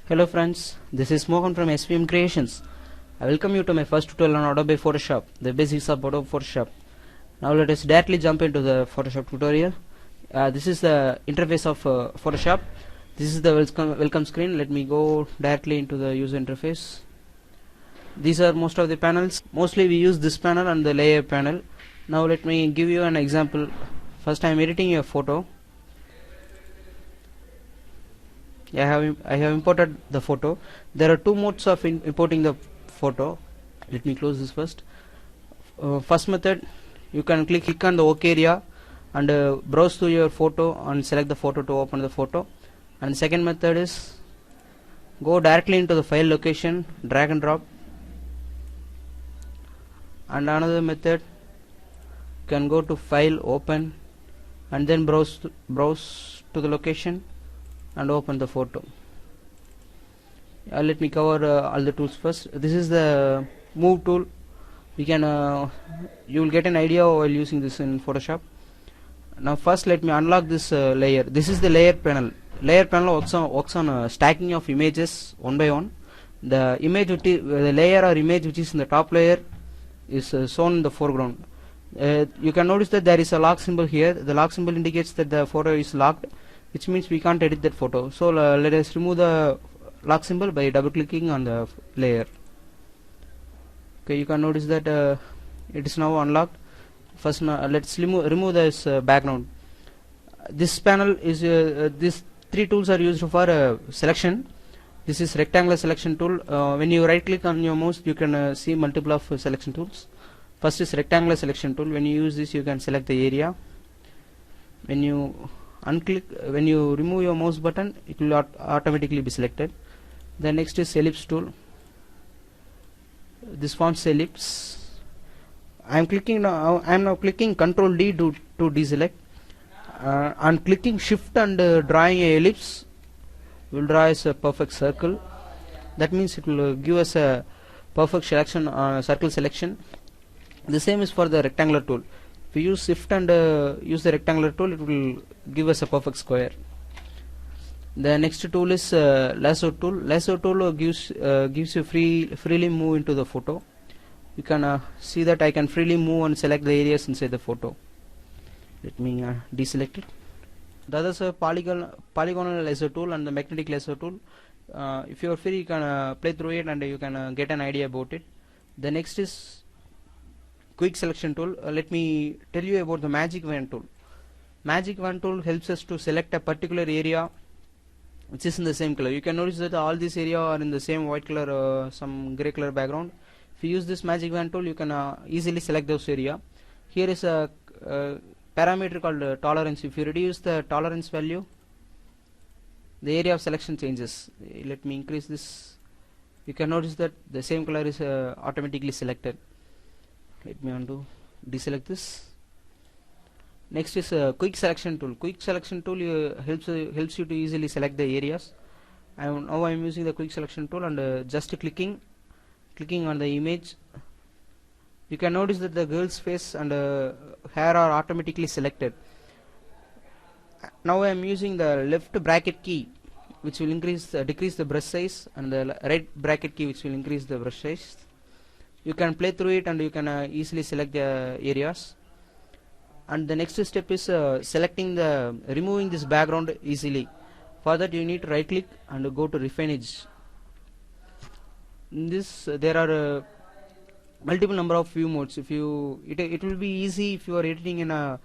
Hello friends, this is Mohan from SVM Creations. I welcome you to my first tutorial on Adobe Photoshop, the basics of Adobe Photoshop. Now let us directly jump into the Photoshop tutorial. This is the interface of Photoshop. This is the welcome screen. Let me go directly into the user interface. These are most of the panels. Mostly we use this panel and the layer panel. Now let me give you an example. First I am editing a photo. I have imported the photo. There are two modes of importing the photo. Let me close this first. First method, you can click on the OK area and browse through your photo and select the photo to open the photo. And the second method is go directly into the file location, drag and drop. And another method, you can go to file, open, and then browse to the location and open the photo. Let me cover all the tools first. This is the move tool. You will get an idea while using this in Photoshop. Now first let me unlock this layer. This is the layer panel. Layer panel works on stacking of images one by one. The layer or image which is in the top layer is shown in the foreground. You can notice that there is a lock symbol here. The lock symbol indicates that the photo is locked, which means we can't edit that photo. So let us remove the lock symbol by double clicking on the layer. Okay, you can notice that it is now unlocked. First let's remove this background. This panel is these three tools are used for selection. This is rectangular selection tool. When you right click on your mouse, you can see multiple of selection tools. First is rectangular selection tool. When you use this, you can select the area. When you remove your mouse button, it will automatically be selected. The next is ellipse tool. This forms ellipse. I am now clicking Control D to deselect. On clicking Shift and drawing a ellipse, will draw us a perfect circle. That means it will give us a perfect selection, circle selection. The same is for the rectangular tool. If you use Shift and use the rectangular tool, it will give us a perfect square. The next tool is lasso tool. Lasso tool gives you freely move into the photo. You can see that I can freely move and select the areas inside the photo. Let me deselect it. The others are polygonal lasso tool and the magnetic lasso tool. If you are free, you can play through it and you can get an idea about it. The next is quick selection tool. Let me tell you about the magic wand tool. Magic wand tool helps us to select a particular area which is in the same color. You can notice that all these area are in the same white color, some gray color background. If you use this magic wand tool, you can easily select those area. Here is a parameter called tolerance. If you reduce the tolerance value, the area of selection changes. Let me increase this. You can notice that the same color is automatically selected. Let me deselect this. Next is quick selection tool. Quick selection tool helps you to easily select the areas. Now I am using the quick selection tool and just clicking on the image. You can notice that the girl's face and hair are automatically selected. Now I am using the left bracket key, which will decrease the brush size, and the right bracket key, which will increase the brush size. You can play through it and you can easily select the areas. And the next step is removing this background easily. For that you need to right click and go to refine edge. In this there are multiple number of view modes. It will be easy if you are editing in a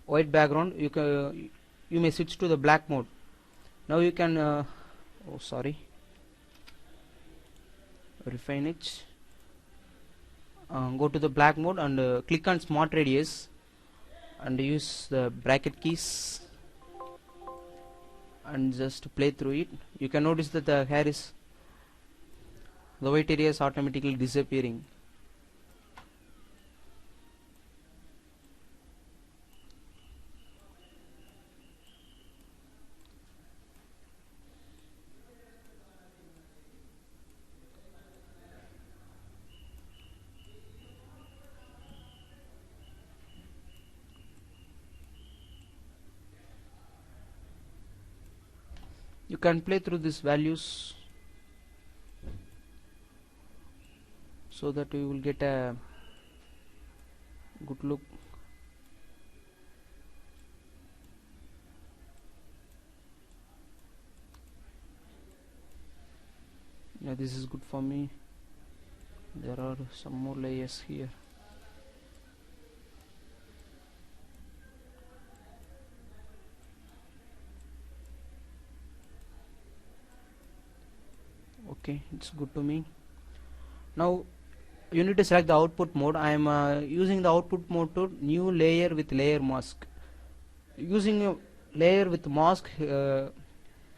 white background. You may switch to the black mode. Now you can refine edge. Go to the black mode and click on smart radius and use the bracket keys and just play through it. You can notice that the white area is automatically disappearing. You can play through these values so that we will get a good look. Yeah, this is good for me. There are some more layers here. Okay, it's good to me. Now you need to select the output mode. I am using the output mode to new layer with layer mask. Using a layer with mask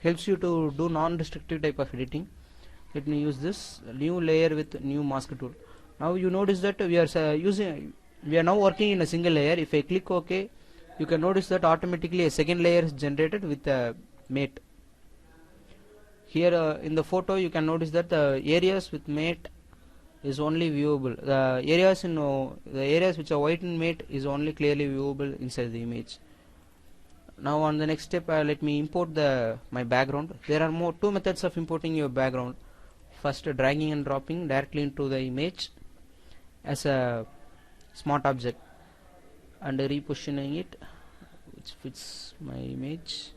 helps you to do non-destructive type of editing. Let me use this new layer with new mask tool. Now you notice that we are now working in a single layer. If I click OK, you can notice that automatically a second layer is generated with a mate. Here in the photo you can notice that the areas with mate is only viewable. The areas which are white in mate is only clearly viewable inside the image. Now on the next step, let me import my background. There are two methods of importing your background. First, dragging and dropping directly into the image as a smart object and repositioning it which fits my image,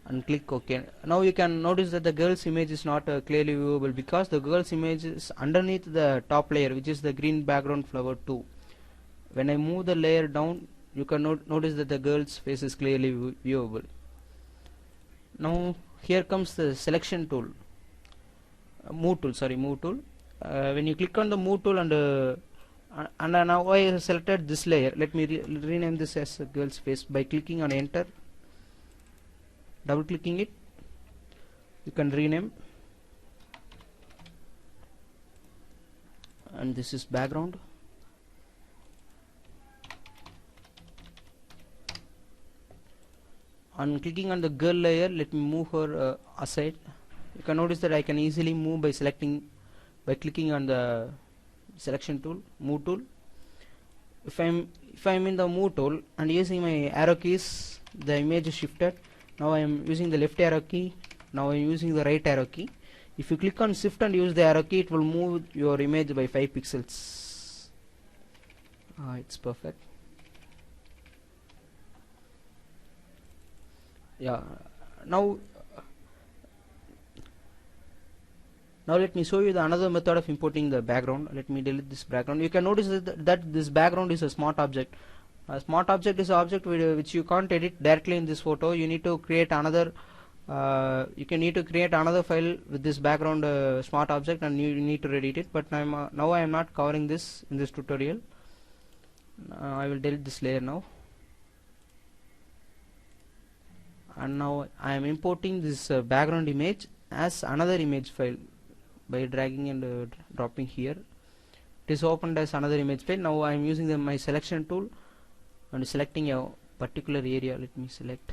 and click OK. Now you can notice that the girl's image is not clearly viewable because the girl's image is underneath the top layer, which is the green background flower 2. When I move the layer down, you can notice that the girl's face is clearly viewable. Now here comes the selection tool, move tool. When you click on the move tool and now I have selected this layer, let me rename this as a girl's face by clicking on enter, double clicking it, you can rename, and this is background. On clicking on the girl layer, let me move her aside. You can notice that I can easily move by clicking on the selection tool, move tool. If I'm in the move tool and using my arrow keys, the image is shifted. Now I am using the left arrow key. Now I am using the right arrow key. If you click on shift and use the arrow key, it will move your image by 5 pixels. It's perfect. Yeah. Now let me show you another method of importing the background. Let me delete this background. You can notice that this background is a smart object. A smart object is an object which you can't edit directly in this photo. You need to create another. Need to create another file with this background smart object, and you need to edit it. But now I am not covering this in this tutorial. I will delete this layer now. And now I am importing this background image as another image file by dragging and dropping here. It is opened as another image file. Now I am using my selection tool and selecting a particular area. Let me select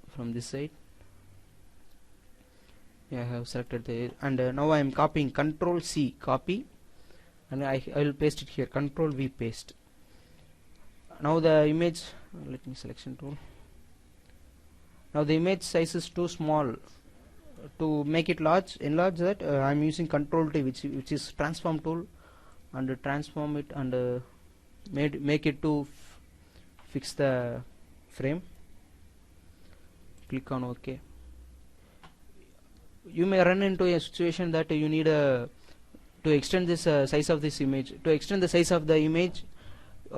from this side. Yeah, I have selected the and now I am copying, Control C copy, and I will paste it here, Control V paste. Now the image, let me selection tool. Now the image size is too small. To make it enlarge that, I am using Control T, which is transform tool, and transform it and make it to fix the frame. Click on OK. You may run into a situation that you need to extend this size of this image. To extend the size of the image,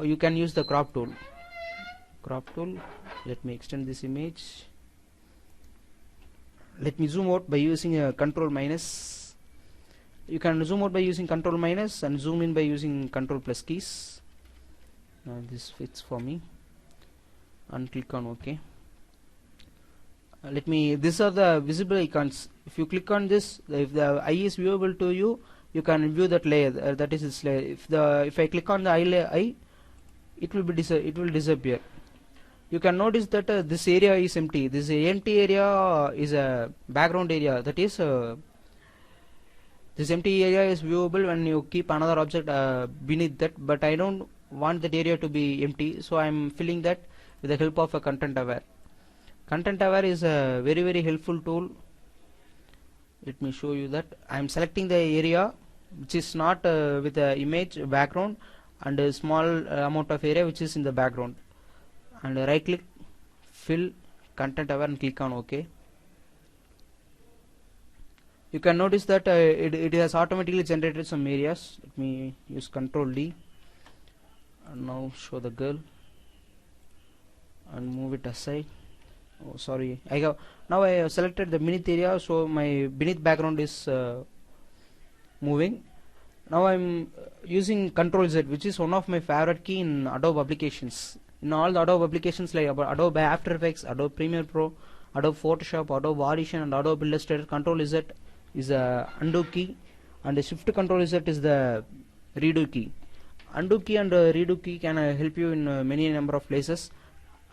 you can use the crop tool. Let me extend this image. Let me zoom out by using Control minus. You can zoom out by using Control minus and zoom in by using Control plus keys. This fits for me, and click on OK. These are the visible icons. If you click on this, if the eye is viewable to you, you can view that layer. That is this layer. If I click on the eye, it will disappear. You can notice that this area is empty. This empty area is a background area. That is, this empty area is viewable when you keep another object beneath that. But I don't want that area to be empty, so I am filling that with the help of a content aware. Content aware is a very helpful tool let me show you that I am selecting the area which is not with the image background, and a small amount of area which is in the background, and right click, fill, content aware, and click on OK. You can notice that it has automatically generated some areas. Let me use Ctrl D and now show the girl and move it aside. Oh, sorry, I have selected the beneath area, so my beneath background is moving. Now I'm using Ctrl Z, which is one of my favorite key in Adobe applications. In all the Adobe applications like Adobe After Effects, Adobe Premiere Pro, Adobe Photoshop, Adobe Audition, and Adobe Illustrator, Ctrl Z is a undo key, and the Shift Ctrl Z is the redo key. Undo key and redo key can help you in many number of places.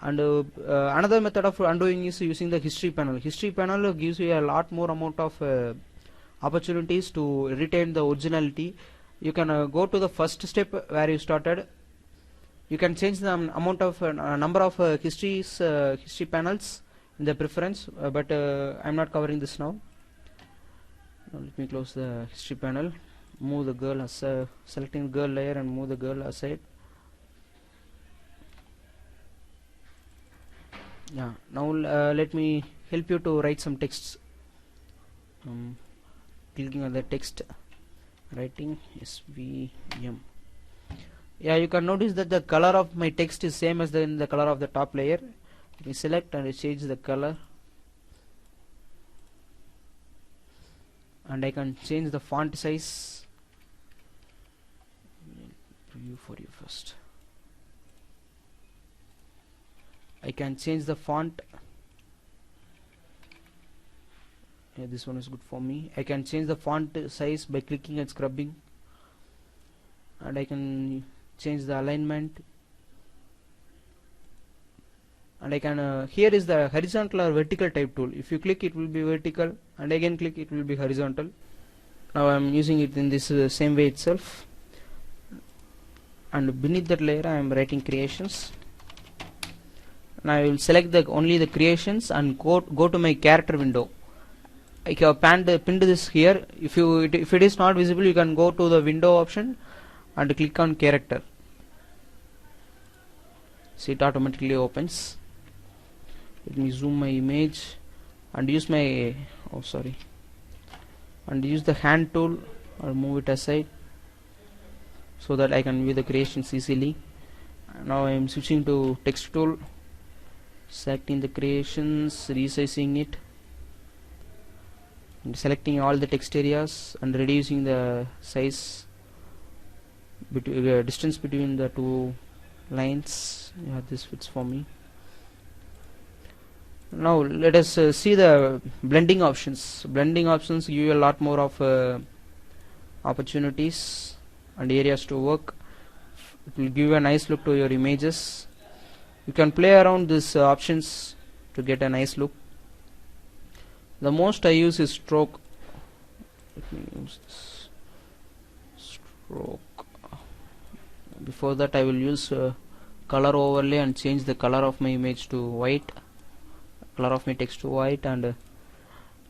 And another method of undoing is using the history panel. History panel gives you a lot more amount of opportunities to retain the originality. You can go to the first step where you started. You can change the amount of number of history panels in the preference, but I'm not covering this now. Now let me close the history panel. Move the girl selecting the girl layer and move the girl aside. Yeah, now let me help you to write some texts. Clicking on the text, writing SVM. Yeah, you can notice that the color of my text is same as the color of the top layer. Let me select and change the color, and I can change the font size. Preview for you first. I can change the font. Yeah, this one is good for me. I can change the font size by clicking and scrubbing, and I can change the alignment, and I can here is the horizontal or vertical type tool. If you click, it will be vertical, and again click, it will be horizontal. Now I am using it in this same way itself, and beneath that layer I am writing creations. Now I will select only the creations and go to my character window. I have pinned this here. If it is not visible, you can go to the window option and click on character. See, it automatically opens. Let me zoom my image and use my and use the hand tool or move it aside so that I can view the creations easily. Now I am switching to text tool, selecting the creations, resizing it, and selecting all the text areas and reducing the size distance between the two lines. Yeah, this fits for me. Now let us see the blending options. Blending options give you a lot more of opportunities and areas to work. It will give a nice look to your images. You can play around these options to get a nice look. The most I use is stroke. Let me use this stroke. Before that, I will use color overlay and change the color of my image to white, color of my text to white, and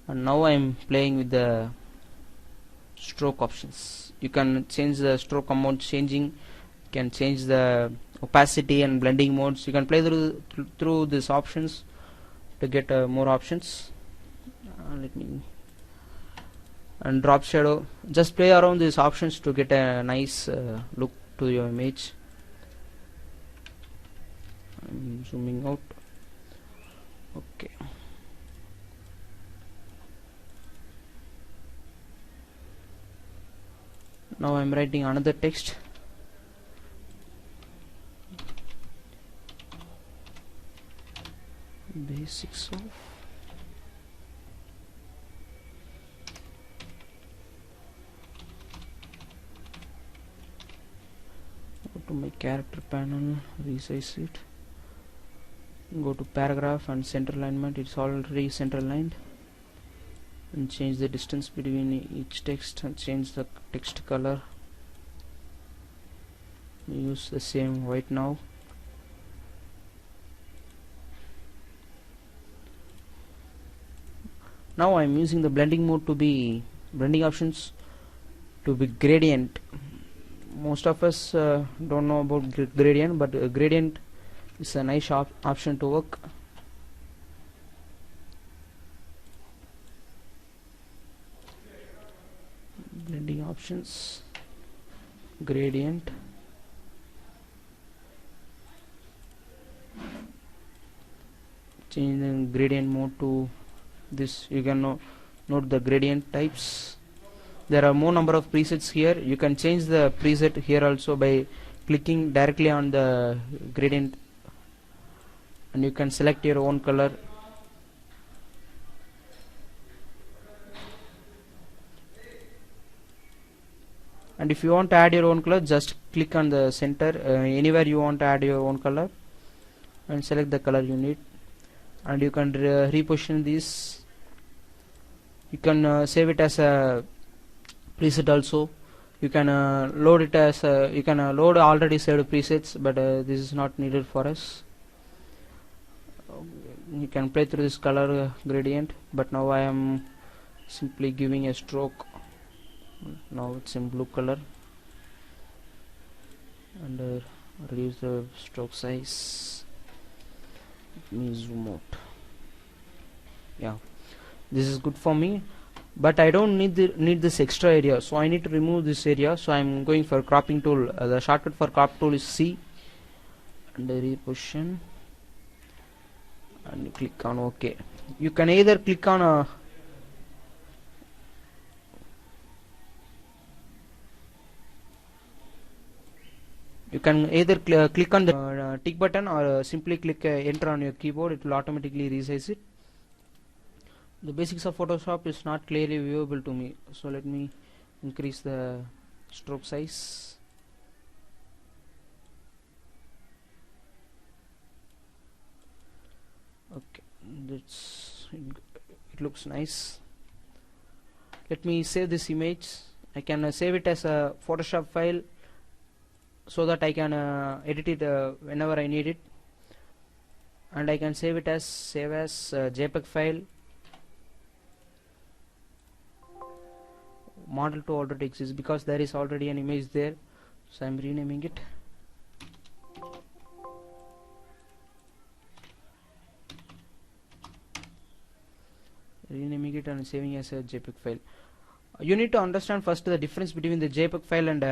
now I am playing with the stroke options. You can change the stroke amount changing. You can change the opacity and blending modes. You can play through these options to get more options. Let me and drop shadow. Just play around these options to get a nice look to your image. I'm zooming out. Okay. Now I'm writing another text. Basics of go to my character panel, resize it, go to paragraph and center alignment. It's already center aligned, and change the distance between each text and change the text color. Use the same white now. Now I'm using the blending mode to be blending options to be gradient. Most of us don't know about gradient, but gradient is a nice option to work. Blending options, gradient, change the gradient mode to this. You can note the gradient types. There are more number of presets here. You can change the preset here also by clicking directly on the gradient, and you can select your own color. And if you want to add your own color, just click on the center, anywhere you want to add your own color, and select the color you need, and you can reposition this. You can save it as a preset also. You can load it as you can load already saved presets, but this is not needed for us. You can play through this color gradient, but now I am simply giving a stroke. Now it's in blue color, and reduce the stroke size. Let me zoom out. Yeah, this is good for me, but I don't need this extra area, so I need to remove this area. So I'm going for cropping tool. The shortcut for crop tool is C, and reposition, and click on OK. You can either click on a click on the tick button, or simply click enter on your keyboard. It will automatically resize it. The basics of Photoshop is not clearly viewable to me, so let me increase the stroke size. Okay, it looks nice. Let me save this image. I can save it as a Photoshop file, so that I can edit it whenever I need it, and I can save it as JPEG file. Model 2 already exists because there is already an image there, so I'm renaming it. Renaming it and saving as a JPEG file. You need to understand first the difference between the JPEG file and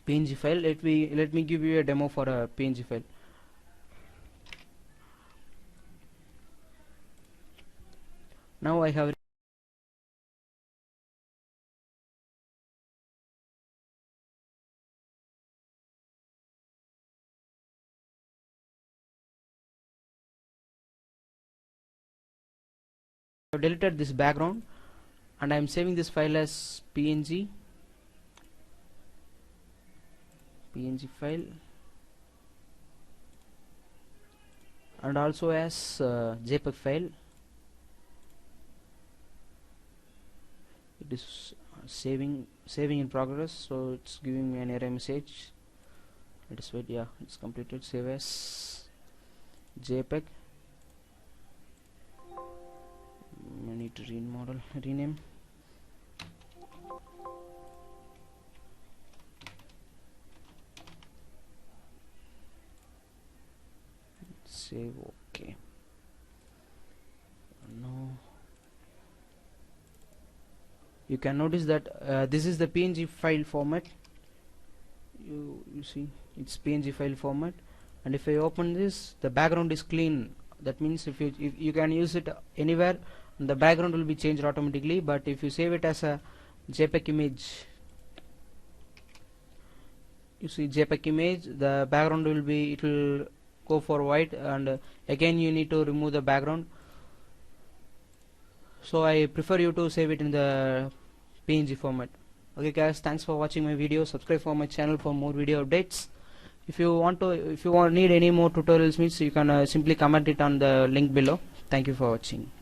PNG file. Let me give you a demo for a PNG file. Now I have deleted this background, and I am saving this file as PNG file, and also as JPEG file. It is saving in progress, so it's giving me an error message. Let us wait. Yeah, it's completed. Save as JPEG. I need to rename. Save. Okay. Now you can notice that this is the PNG file format. You see, it's PNG file format, and if I open this, the background is clean. That means if you can use it anywhere, and the background will be changed automatically. But if you save it as a JPEG image, you see JPEG image, the background will be, it will go for white, and again you need to remove the background. So I prefer you to save it in the PNG format. Okay guys, thanks for watching my video. Subscribe for my channel for more video updates. If you need any more tutorials, means you can simply comment it on the link below. Thank you for watching.